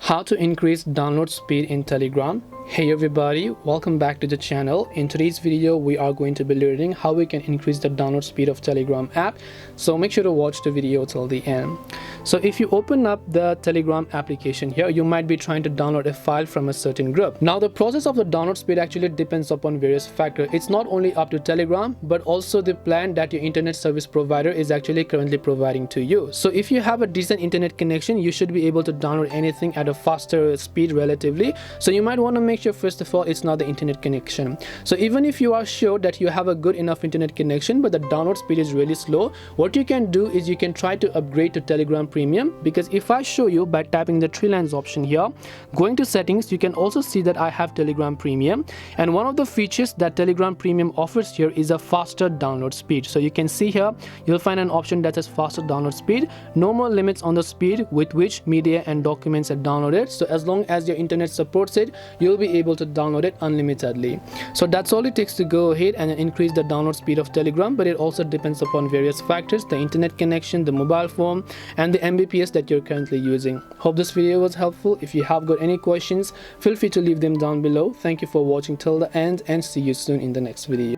How to increase download speed in Telegram. Hey everybody, welcome back to the channel. In today's video we are going to be learning how we can increase the download speed of Telegram app, so make sure to watch the video till the end. So if you open up the Telegram application here, you might be trying to download a file from a certain group. Now the process of the download speed actually depends upon various factors. It's not only up to Telegram but also the plan that your internet service provider is actually currently providing to you. So if you have a decent internet connection, you should be able to download anything at a faster speed relatively. So you might want to make sure first of all it's not the internet connection. So even if you are sure that you have a good enough internet connection but the download speed is really slow, what you can do is you can try to upgrade to Telegram Premium. Because if I show you by tapping the three lines option here, going to settings, you can also see that I have Telegram Premium, and one of the features that Telegram Premium offers here is a faster download speed. So you can see here you'll find an option that says faster download speed, no more limits on the speed with which media and documents are downloaded. So as long as your internet supports it, you'll be able to download it unlimitedly. So that's all it takes to go ahead and increase the download speed of Telegram, but it also depends upon various factors: the internet connection, the mobile phone, and the Mbps that you're currently using. Hope this video was helpful. If you have got any questions, feel free to leave them down below. Thank you for watching till the end and see you soon in the next video.